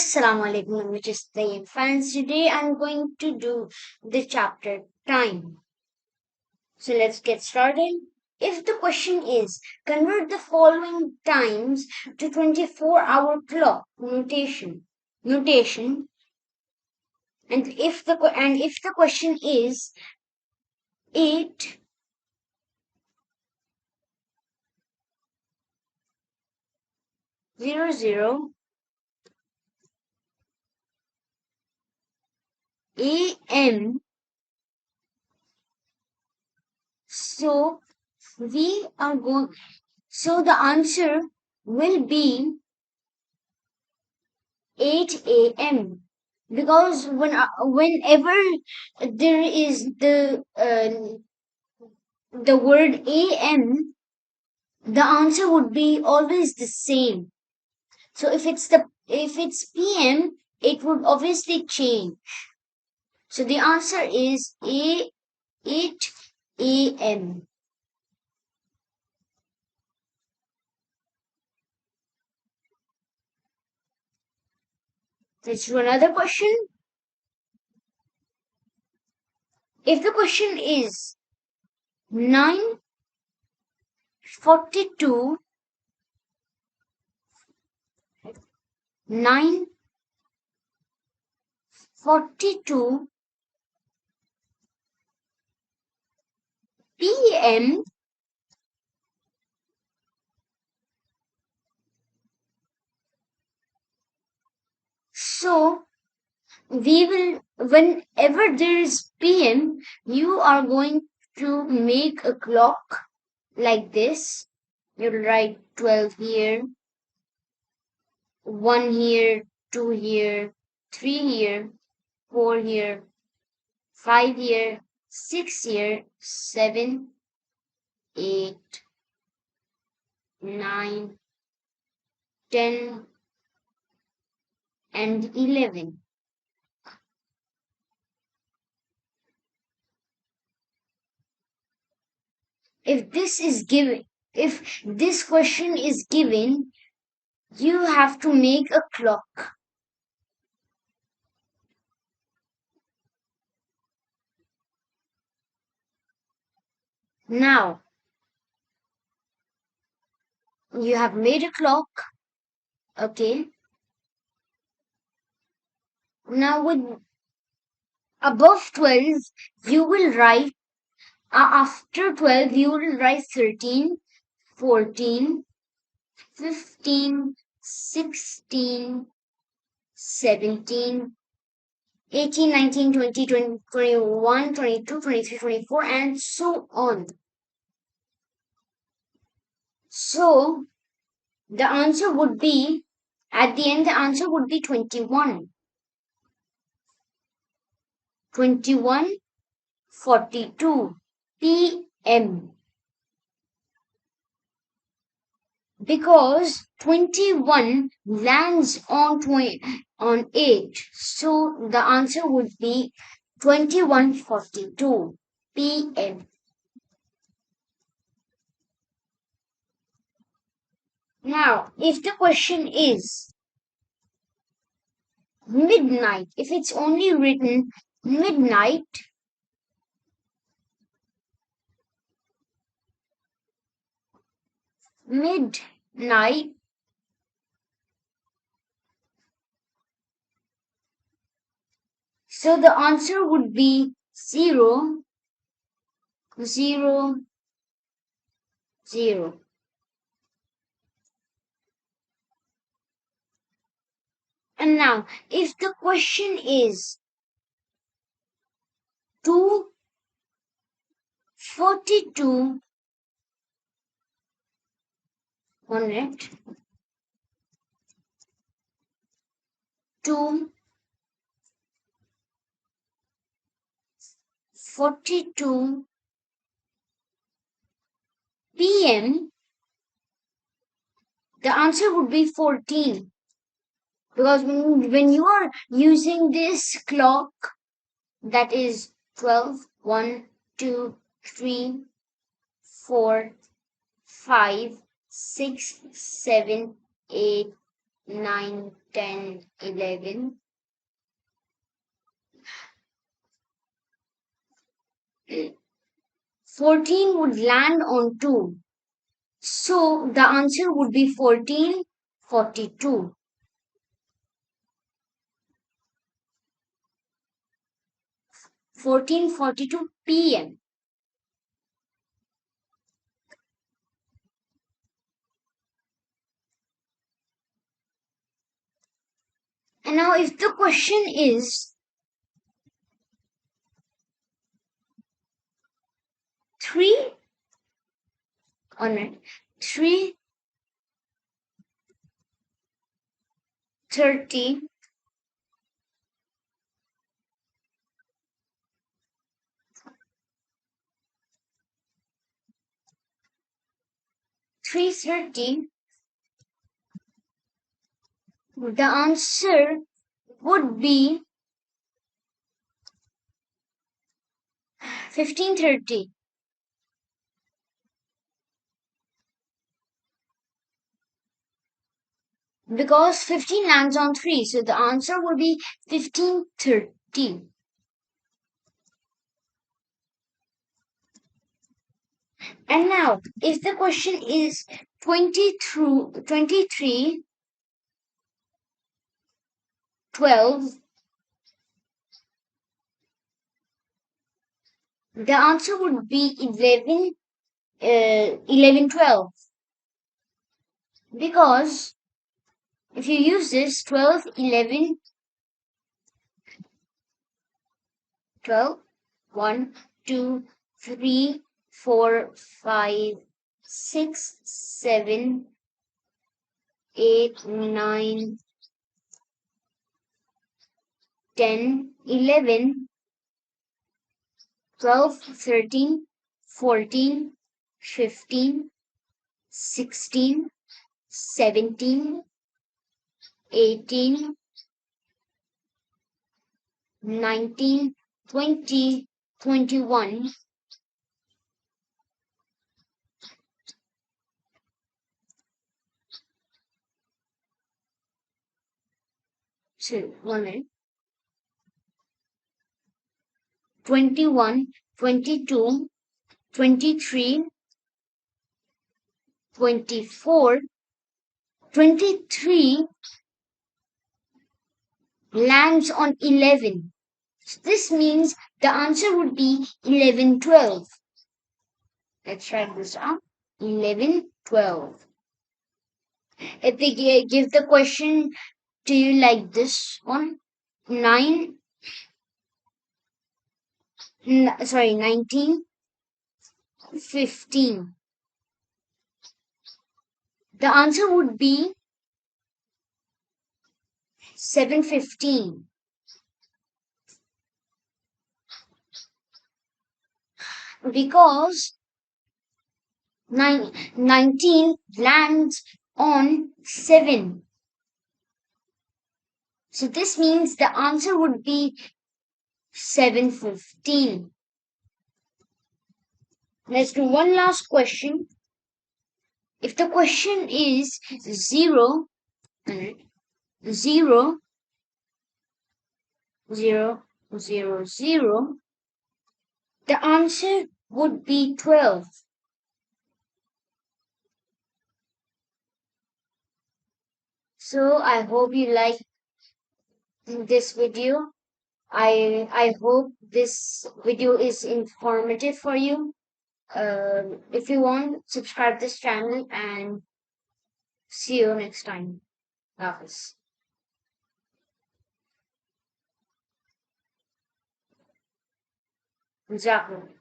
Assalamu alaikum, which is the fans. Today I'm going to do the chapter time. So let's get started. If the question is convert the following times to 24-hour clock notation, and if the question is 8 0 0 a.m. So we are going. So the answer will be 8 a.m. because whenever there is the word a.m., the answer would be always the same. So if it's p.m., it would obviously change. So the answer is 8 a.m. Let's do another question. If the question is 9:42, 9:42 p.m., so we will, whenever there is PM, you are going to make a clock like this. You'll write 12 here, 1 here, 2 here, 3 here, 4 here, 5 here, 6 here, 7, 8, 9, 10, and 11. If this question is given, you have to make a clock. Now, you have made a clock, okay? Now with above 12, you will write, after 12, you will write 13, 14, 15, 16, 17, 18, 19, 20, 21, 22, 23, 24, and so on. So, the answer would be, at the end, the answer would be 21. 21:42 p.m. Because 21 lands on 8, so the answer would be 21:42 p.m. Now, if the question is midnight, if it's only written midnight, so the answer would be 0, 0, 0. And now, if the question is 2:42, 1 minute, 2:42 p.m., the answer would be 14. Because when you are using this clock, that is 12, 1, 2, 3, 4, 5, 6, 7, 8, 9, 10, 11. 14 would land on 2. So the answer would be 1442. 1442 p.m. And now if the question is 3 on it, 3:30 3:30, the answer would be 15:30. Because 15 lands on 3, so the answer would be 15:30. And now, if the question is 20 through 23, 12, the answer would be 11, 12. Because if you use this 12, 11, 12, 1, 2, 3, 4, 5, 6, 7, 8, 9, 10, 11, 12, 13, 14, 15, 16, 17, 18, 19, 20, 21. So, 1 minute. 21, 22, 23, 24, 23 lands on 11. So this means the answer would be 11, 12. Let's write this up. 11, 12. If they give the question to you like this one, 9, 19, 15. The answer would be 7:15. Because 19 lands on 7. So this means the answer would be 7:15. Let's do one last question. If the question is 0, 0, 0, 0, 0, the answer would be 12. So I hope you like this video. I hope this video is informative for you. If you want, subscribe this channel and see you next time. Hafiz. Exactly.